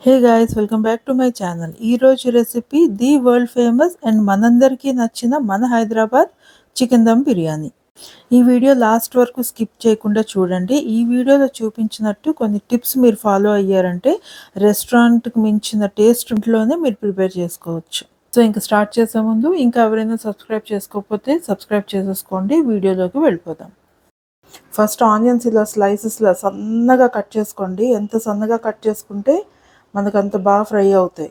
Hey guys, welcome back to my channel. ఈరోజు recipe the world famous and మనందరికీ నచ్చిన మన హైదరాబాద్ చికెన్ దమ్ బిర్యానీ. ఈ వీడియో లాస్ట్ వరకు స్కిప్ చేయకుండా చూడండి. ఈ వీడియోలో చూపించినట్టు కొన్ని టిప్స్ మీరు ఫాలో అయ్యారంటే రెస్టారెంట్కి మించిన టేస్ట్ ఇంట్లోనే మీరు ప్రిపేర్ చేసుకోవచ్చు. సో ఇంకా స్టార్ట్ చేసే ముందు ఇంకా ఎవరైనా సబ్స్క్రైబ్ చేసుకోకపోతే సబ్స్క్రైబ్ చేసేసుకోండి. వీడియోలోకి వెళ్ళిపోదాం. ఫస్ట్ ఆనియన్స్ ఇలా స్లైసెస్లో సన్నగా కట్ చేసుకోండి. ఎంత సన్నగా కట్ చేసుకుంటే మనకు అంత బాగా ఫ్రై అవుతాయి.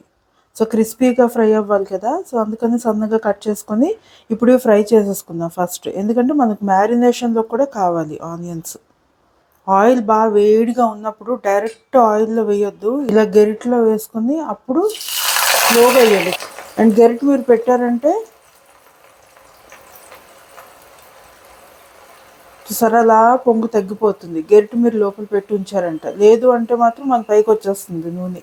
సో క్రిస్పీగా ఫ్రై అవ్వాలి కదా, సో అందుకని సన్నగా కట్ చేసుకొని ఇప్పుడు ఫ్రై చేసేసుకుందాం ఫస్ట్. ఎందుకంటే మనకు మ్యారినేషన్లో కూడా కావాలి ఆనియన్స్. ఆయిల్ బాగా వేడిగా ఉన్నప్పుడు డైరెక్ట్ ఆయిల్లో వేయొద్దు, ఇలా గెరిట్లో వేసుకొని అప్పుడు స్లోగా వేయాలి. అండ్ గెరిట్ మీరు పెట్టారంటే సరలా పొంగు తగ్గిపోతుంది. గెరిటి మీరు లోపల పెట్టి ఉంచారంట, లేదు అంటే మాత్రం మన పైకి వచ్చేస్తుంది నూనె.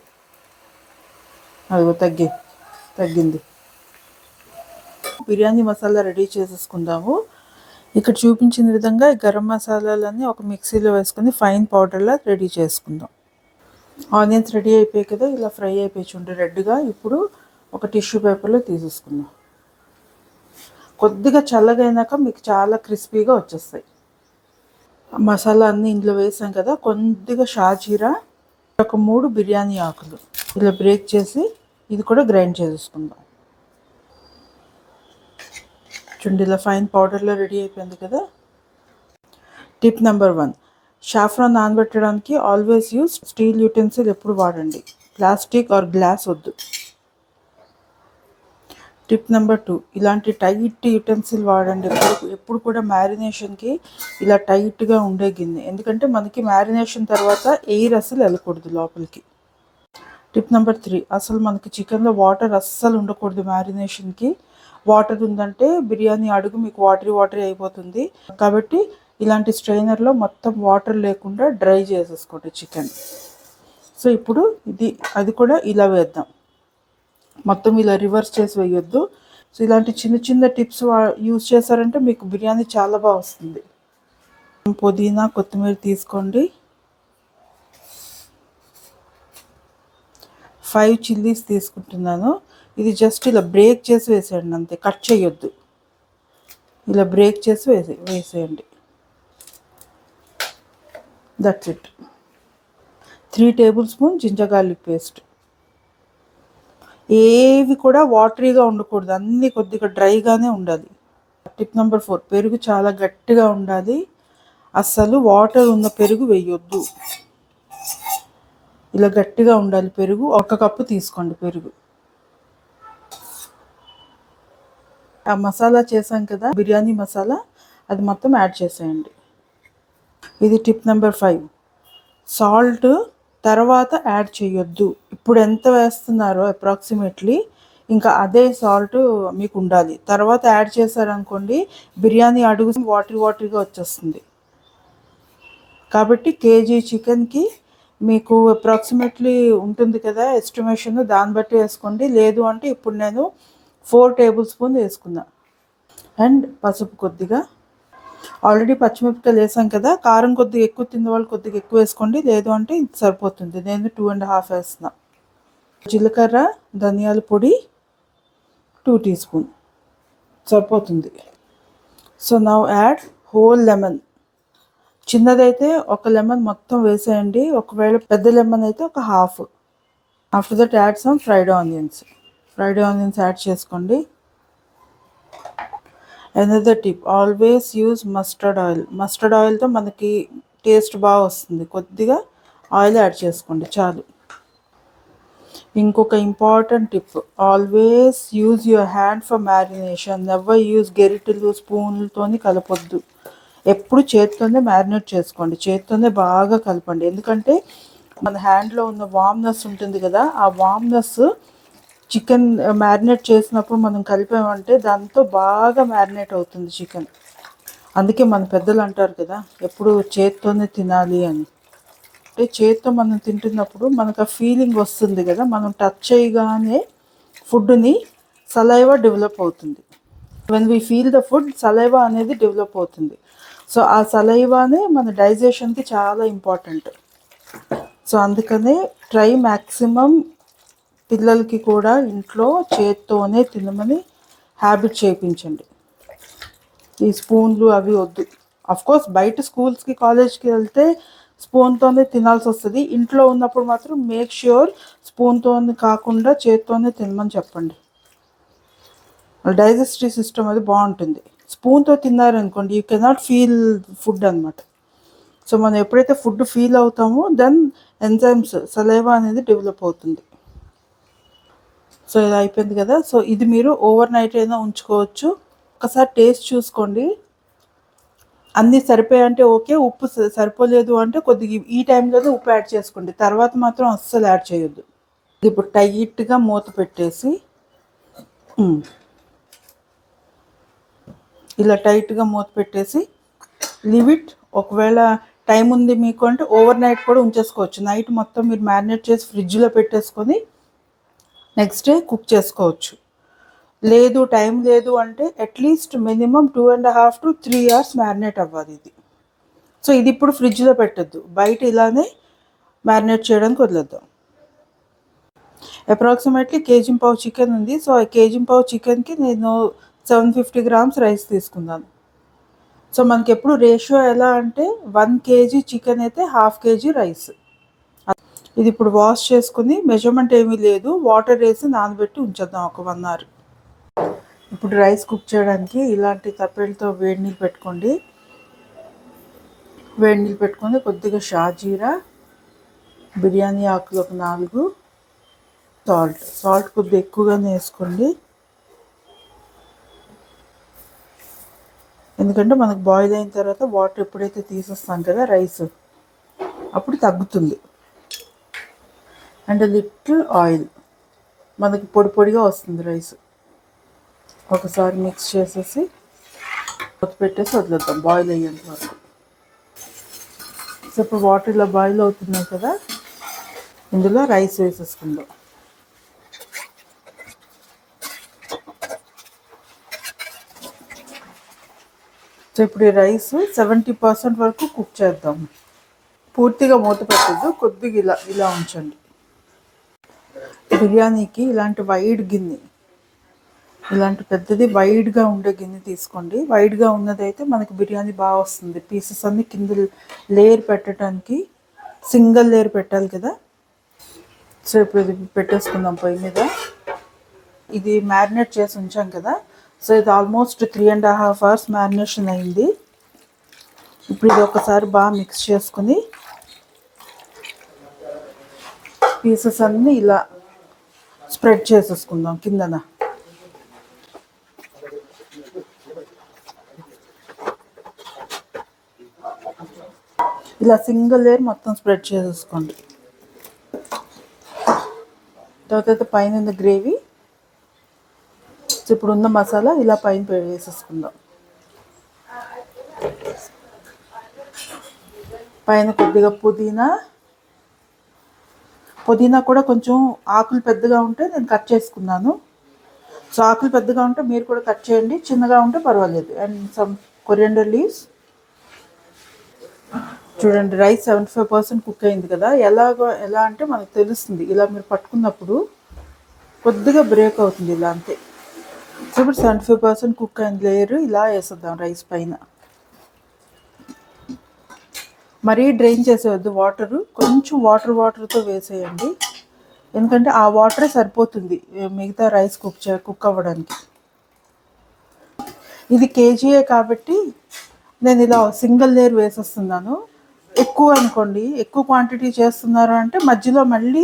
అదిగో తగ్గింది. బిర్యానీ మసాలా రెడీ చేసేసుకుందాము. ఇక్కడ చూపించిన విధంగా గరం మసాలాలన్నీ ఒక మిక్సీలో వేసుకొని ఫైన్ పౌడర్లా రెడీ చేసుకుందాం. ఆనియన్స్ రెడీ అయిపోయాయి కదా, ఇలా ఫ్రై అయిపోయి చూడండి రెడ్గా. ఇప్పుడు ఒక టిష్యూ పేపర్లో తీసేసుకుందాం. కొద్దిగా చల్లగైనాక మీకు చాలా క్రిస్పీగా వచ్చేస్తాయి. మసాలా అన్నీ ఇందులో వేసాం కదా, కొద్దిగా షాజీరా, ఒక 3 బిర్యానీ ఆకులు ఇలా బ్రేక్ చేసి ఇది కూడా గ్రైండ్ చేసేసుకుందాం. చూడండి ఇలా ఫైన్ పౌడర్లో రెడీ అయిపోయింది కదా. టిప్ నెంబర్ 1, షాఫ్రాన్ నానబెట్టడానికి ఆల్వేస్ యూస్ స్టీల్ యూటెన్సిల్ ఎప్పుడు వాడండి, ప్లాస్టిక్ ఆర్ గ్లాస్ వద్దు. టిప్ నెంబర్ 2, ఇలాంటి టైట్ యూటెన్సిల్ వాడండి. ఎప్పుడు కూడా మ్యారినేషన్కి ఇలా టైట్గా ఉండే గిన్నె, ఎందుకంటే మనకి మ్యారినేషన్ తర్వాత ఎయిర్ అసలు వెళ్ళకూడదు లోపలికి. టిప్ నెంబర్ 3, అసలు మనకి చికెన్లో వాటర్ అస్సలు ఉండకూడదు మ్యారినేషన్కి. వాటర్ ఉందంటే బిర్యానీ అడుగు మీకు వాటరీ అయిపోతుంది. కాబట్టి ఇలాంటి స్ట్రైనర్లో మొత్తం వాటర్ లేకుండా డ్రై చేసేసుకోండి చికెన్. సో ఇప్పుడు అది కూడా ఇలా వేద్దాం, మొత్తం ఇలా రివర్స్ చేసి వేయొద్దు. సో ఇలాంటి చిన్న చిన్న టిప్స్ యూజ్ చేశారంటే మీకు బిర్యానీ చాలా బాగా వస్తుంది. పుదీనా కొత్తిమీర తీసుకోండి. 5 చిల్లీస్ తీసుకుంటున్నాను. ఇది జస్ట్ ఇలా బ్రేక్ చేసి వేసేయండి అంతే, కట్ చేయొద్దు. ఇలా బ్రేక్ చేసి వేసేయండి. That's it. 3 tablespoon ginger garlic paste. ఏవి కూడా వాటరీగా ఉండకూడదు, అన్నీ కొద్దిగా డ్రైగానే ఉండాలి. టిప్ నెంబర్ 4, పెరుగు చాలా గట్టిగా ఉండాలి. అస్సలు వాటర్ ఉన్న పెరుగు వేయొద్దు. ఇలా గట్టిగా ఉండాలి పెరుగు. 1 కప్పు తీసుకోండి పెరుగు. ఆ మసాలా చేసాం కదా బిర్యానీ మసాలా, అది మొత్తం యాడ్ చేసేయండి. ఇది టిప్ నెంబర్ 5, సాల్ట్ తర్వాత యాడ్ చేయొద్దు. ఇప్పుడు ఎంత వేస్తున్నారో అప్రాక్సిమేట్లీ ఇంకా అదే సాల్ట్ మీకు ఉండాలి. తర్వాత యాడ్ చేశారనుకోండి బిర్యానీ అడుగు వాటరీగా వచ్చేస్తుంది. కాబట్టి కేజీ చికెన్కి మీకు అప్రాక్సిమేట్లీ ఉంటుంది కదా ఎస్టిమేషన్, దాన్ని బట్టి వేసుకోండి. లేదు అంటే ఇప్పుడు నేను 4 టేబుల్ స్పూన్ వేసుకున్నా. అండ్ పసుపు కొద్దిగా. ఆల్రెడీ పచ్చిమిరపకాయలు వేసాం కదా, కారం కొద్దిగా ఎక్కువ తిన్న వాళ్ళు కొద్దిగా ఎక్కువ వేసుకోండి, లేదు అంటే ఇది సరిపోతుంది. నేను 2.5 వేస్తున్నా. జీలకర్ర ధనియాల పొడి 2 టీ స్పూన్ సరిపోతుంది. So now add whole lemon. చిన్నదైతే 1 లెమన్ మొత్తం వేసేయండి, ఒకవేళ పెద్ద లెమన్ అయితే ఒక half. After that add some fried onions add చేసుకోండి. Another tip, always use mustard ఆయిల్తో మనకి టేస్ట్ బాగా వస్తుంది. కొద్దిగా ఆయిల్ యాడ్ చేసుకోండి చాలు. ఇంకొక important tip, always use your hand for marination. Never use గెరిటెలు స్పూన్లతోని కలపొద్దు. ఎప్పుడు చేతితోనే మ్యారినేట్ చేసుకోండి, చేతితోనే బాగా కలపండి. ఎందుకంటే మన హ్యాండ్లో ఉన్న వామ్నెస్ ఉంటుంది కదా, ఆ వామ్నెస్ చికెన్ మ్యారినేట్ చేసినప్పుడు మనం కలిపామంటే దాంతో బాగా మ్యారినేట్ అవుతుంది చికెన్. అందుకే మన పెద్దలు అంటారు కదా ఎప్పుడు చేతితోనే తినాలి అని. అంటే చేతితో మనం తింటున్నప్పుడు మనకు ఆ ఫీలింగ్ వస్తుంది కదా, మనం టచ్ చేయగానే ఫుడ్ని సలైవా డెవలప్ అవుతుంది. When we feel the food, saliva అనేది డెవలప్ అవుతుంది. సో ఆ సలైవానే మన డైజెషన్కి చాలా ఇంపార్టెంట్. సో అందుకనే ట్రై మ్యాక్సిమం పిల్లలకి కూడా ఇంట్లో చేత్తోనే తినమని హ్యాబిట్ చేయించండి. ఈ స్పూన్లు అవి వద్దు. కోర్స్ బయట స్కూల్స్కి కాలేజ్కి వెళ్తే స్పూన్తోనే తినాల్సి వస్తుంది. ఇంట్లో ఉన్నప్పుడు మాత్రం మేక్ ష్యూర్ స్పూన్తో కాకుండా చేత్తోనే తినమని చెప్పండి. డైజెస్టివ్ సిస్టమ్ అది బాగుంటుంది. స్పూన్తో తిన్నారనుకోండి యూ కెనాట్ ఫీల్ ఫుడ్ అనమాట. సో మనం ఎప్పుడైతే ఫుడ్ ఫీల్ అవుతామో దెన్ ఎంజైమ్స్ సలైవా అనేది డెవలప్ అవుతుంది. సో ఇది అయిపోయింది కదా. సో ఇది మీరు ఓవర్ నైట్ అయినా ఉంచుకోవచ్చు. ఒకసారి టేస్ట్ చూసుకోండి. అన్నీ సరిపోయాయంటే ఓకే, ఉప్పు సరిపోలేదు అంటే కొద్దిగా ఈ టైంలోనే ఉప్పు యాడ్ చేసుకోండి. తర్వాత మాత్రం అస్సలు యాడ్ చేయొద్దు. ఇప్పుడు టైట్గా మూత పెట్టేసి ఇలా టైట్గా మూత పెట్టేసి లీవ్ ఇట్. ఒకవేళ టైం ఉంది మీకు అంటే ఓవర్ నైట్ కూడా ఉంచేసుకోవచ్చు. నైట్ మొత్తం మీరు మ్యారినేట్ చేసి ఫ్రిడ్జ్లో పెట్టేసుకొని నెక్స్ట్ డే కుక్ చేసుకోవచ్చు. లేదు టైం లేదు అంటే at least minimum 2.5 to 3 hours marinate అవ్వాలి ఇది. సో ఇది ఇప్పుడు ఫ్రిడ్జ్లో పెట్టద్దు, బయట ఇలానే మ్యారినేట్ చేయడానికి వదిలేద్దాం. అప్రాక్సిమేట్లీ 1.5 kg చికెన్ ఉంది. సో 1.5 kg చికెన్కి నేను 750 grams రైస్ తీసుకున్నాను. సో మనకి ఎప్పుడు రేషియో ఎలా అంటే 1 kg చికెన్ అయితే 1/2 kg రైస్. ఇది ఇప్పుడు వాష్ చేసుకుని మెజర్మెంట్ ఏమీ లేదు, వాటర్ వేసి నానబెట్టి ఉంచేద్దాం ఒక 1 hour. ఇప్పుడు రైస్ కుక్ చేయడానికి ఇలాంటి తప్పెలతో వేడి నీళ్ళు పెట్టుకోండి. వేడి నీళ్ళు పెట్టుకొని కొద్దిగా షాజీరా, బిర్యానీ ఆకులు ఒక 4, సాల్ట్ కొద్దిగా ఎక్కువగానే వేసుకోండి. ఎందుకంటే మనకు బాయిల్ అయిన తర్వాత వాటర్ ఎప్పుడైతే తీసేస్తాం కదా రైస్ అప్పుడు తగ్గుతుంది. అండ్ లిటిల్ ఆయిల్, మనకి పొడి పొడిగా వస్తుంది రైస్. ఒకసారి మిక్స్ చేసేసి మూత పెట్టేసి వదిలేద్దాం బాయిల్ అయ్యేంత వరకు. సో ఇప్పుడు వాటర్ ఇలా బాయిల్ అవుతున్నాయి కదా, ఇందులో రైస్ వేసేసుకుందాం. సో ఇప్పుడు ఈ రైస్ 70% వరకు కుక్ చేద్దాం. పూర్తిగా మూత పెట్టద్దు, కొద్దిగా ఇలా ఉంచండి. బిర్యానీకి ఇలాంటి వైడ్ గిన్నె, ఇలాంటి పెద్దది వైడ్గా ఉండే గిన్నె తీసుకోండి. వైడ్గా ఉన్నదైతే మనకి బిర్యానీ బాగా వస్తుంది. పీసెస్ అన్నీ కింద లేయర్ పెట్టడానికి సింగిల్ లేయర్ పెట్టాలి కదా. సో ఇప్పుడు ఇది పెట్టేసుకుందాం పొయ్యి మీద. ఇది మ్యారినేట్ చేసి ఉంచాం కదా, సో ఇది ఆల్మోస్ట్ 3.5 hours మ్యారినేషన్ అయింది. ఇప్పుడు ఇది ఒకసారి బాగా మిక్స్ చేసుకుని పీసెస్ అన్నీ ఇలా స్ప్రెడ్ చేసేసుకుందాం కిందన. ఇలా సింగిల్ లేయర్ మొత్తం స్ప్రెడ్ చేసేసుకోండి. తర్వాత పైన గ్రేవీ, ఇప్పుడు ఉన్న మసాలా ఇలా పైన వేసేసుకుందాం. పైన కొద్దిగా పుదీనా కూడా కొంచెం ఆకులు పెద్దగా ఉంటే నేను కట్ చేసుకున్నాను. సో ఆకులు పెద్దగా ఉంటే మీరు కూడా కట్ చేయండి, చిన్నగా ఉంటే పర్వాలేదు. And some coriander leaves. చూడండి రైస్ 75% కుక్ అయింది కదా. ఎలా అంటే మనకు తెలుస్తుంది, ఇలా మీరు పట్టుకున్నప్పుడు కొద్దిగా బ్రేక్ అవుతుంది ఇలా అంతే. సో ఇప్పుడు 75% కుక్ అయిన లేయర్ ఇలా వేసేద్దాం రైస్ పైన. మరీ డ్రైన్ చేసేవద్దు వాటరు, కొంచెం వాటర్తో వేసేయండి. ఎందుకంటే ఆ వాటరే సరిపోతుంది మిగతా రైస్ కుక్ అవ్వడానికి. ఇది కేజీయే కాబట్టి నేను ఇలా సింగిల్ లేయర్ వేసేస్తున్నాను. ఎక్కువ అనుకోండి, ఎక్కువ క్వాంటిటీ చేస్తున్నారు అంటే మధ్యలో మళ్ళీ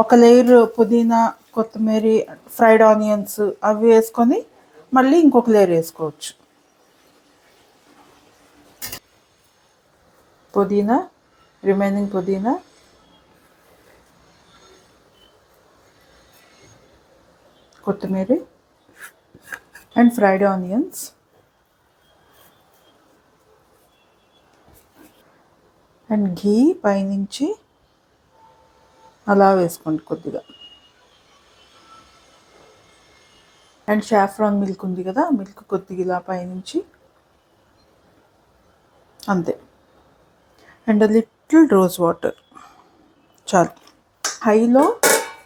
ఒక లేయర్ పుదీనా, కొత్తిమీర, ఫ్రైడ్ ఆనియన్స్ అవి వేసుకొని మళ్ళీ ఇంకొక లేయర్ వేసుకోవచ్చు. పుదీనా, రిమైనింగ్ పుదీనా, కొత్తిమీర అండ్ ఫ్రైడ్ ఆనియన్స్ అండ్ ఘీ పైనుంచి అలా వేసుకోండి కొద్దిగా. అండ్ షాఫ్రాన్ మిల్క్ ఉంది కదా, మిల్క్ కొద్దిగా ఇలా పైనుంచి అంతే. అండ్ లిటిల్ రోజ్ వాటర్ చాలు. హైలో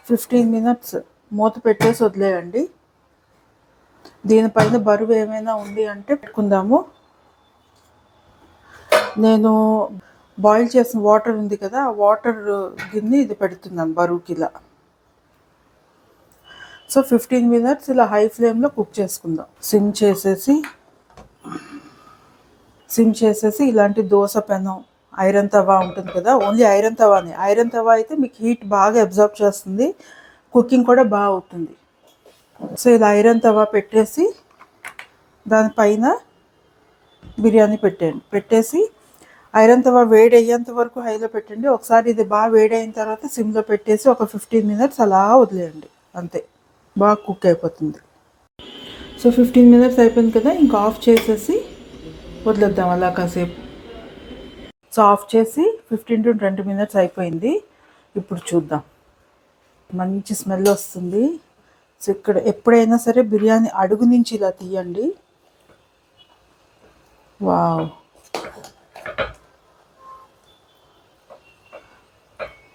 15 మినిట్స్ మూత పెట్టేసి వదిలేయండి. దీనిపైన బరువు ఏమైనా ఉంది అంటే పెట్టుకుందాము. నేను బాయిల్ చేసిన వాటర్ ఉంది కదా, ఆ వాటర్ గిన్నె ఇది పెడుతున్నాను బరువుకి ఇలా. సో 15 మినిట్స్ ఇలా హై ఫ్లేమ్లో కుక్ చేసుకుందాం. సిమ్ చేసేసి ఇలాంటి దోశ పెనం, ఐరన్ తవా ఉంటుంది కదా, ఓన్లీ ఐరన్ తవానే. ఐరన్ తవా అయితే మీకు హీట్ బాగా అబ్జర్వ్ చేస్తుంది, కుకింగ్ కూడా బాగా అవుతుంది. సో ఇలా ఐరన్ తవా పెట్టేసి దానిపైన బిర్యానీ పెట్టేసి ఐరన్ తవా వేడి అయ్యేంత వరకు హైలో పెట్టండి. ఒకసారి ఇది బాగా వేడి అయిన తర్వాత సిమ్లో పెట్టేసి ఒక 15 మినిట్స్ అలా వదిలేయండి. అంతే, బాగా కుక్ అయిపోతుంది. సో 15 మినిట్స్ అయిపోయింది కదా, ఇంకా ఆఫ్ చేసేసి వదిలేద్దాం అలా కాసేపు. సో ఆఫ్ చేసి 15 to 20 మినిట్స్ అయిపోయింది. ఇప్పుడు చూద్దాం. మంచి స్మెల్ వస్తుంది. సో ఇక్కడ ఎప్పుడైనా సరే బిర్యానీ అడుగు నుంచి ఇలా తీయండి. వావ్,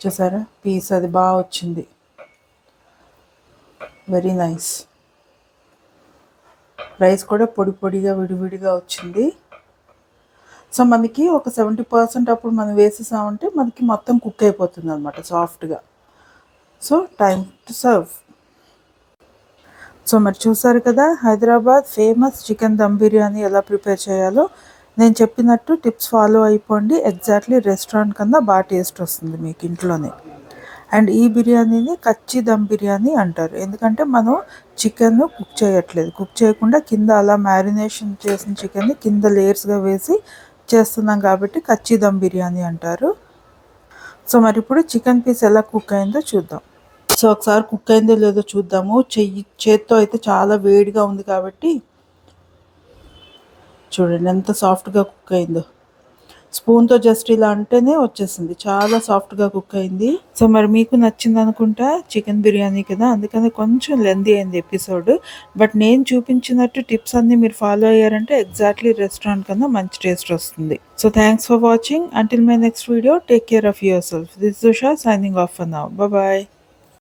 చూసారా పీస్ అది బాగా వచ్చింది. Very nice. రైస్ కూడా పొడి పొడిగా విడివిడిగా వచ్చింది. సో మనకి ఒక 70% అప్పుడు మనం వేసేసామంటే మనకి మొత్తం కుక్ అయిపోతుంది అనమాట సాఫ్ట్గా. So time to serve. So మరి చూసారు కదా, హైదరాబాద్ ఫేమస్ చికెన్ దమ్ బిర్యానీ ఎలా ప్రిపేర్ చేయాలో. నేను చెప్పినట్టు టిప్స్ ఫాలో అయిపోండి. ఎగ్జాక్ట్లీ రెస్టారెంట్ కన్నా బాగా టేస్ట్ వస్తుంది మీకు ఇంట్లోనే. అండ్ ఈ బిర్యానీని కచ్చి దమ్ బిర్యానీ అంటారు, ఎందుకంటే మనం చికెన్ కుక్ చేయట్లేదు. కుక్ చేయకుండా కింద అలా మ్యారినేషన్ చేసిన చికెన్ని కింద లేయర్స్గా వేసి చేస్తున్నాం కాబట్టి కచ్చి దమ్ బిర్యానీ అంటారు. సో మరి ఇప్పుడు చికెన్ పీస్ ఎలా కుక్ అయిందో చూద్దాం. సో ఒకసారి కుక్ అయిందో లేదో చూద్దాము. చేత్తో అయితే చాలా వేడిగా ఉంది కాబట్టి చూడండి ఎంత సాఫ్ట్గా కుక్ అయిందో. స్పూన్తో జస్ట్ ఇలా అంటేనే వచ్చేసింది, చాలా సాఫ్ట్గా కుక్ అయింది. సో మరి మీకు నచ్చింది అనుకుంటా చికెన్ బిర్యానీ కదా, అందుకని కొంచెం లెంతీ అయింది ఎపిసోడ్. బట్ నేను చూపించినట్టు టిప్స్ అన్నీ మీరు ఫాలో అయ్యారంటే ఎగ్జాక్ట్లీ రెస్టారెంట్ కన్నా మంచి టేస్ట్ వస్తుంది. So thanks for watching. Until my next video, take care of your self. This is Usha signing off for now. Bye bye.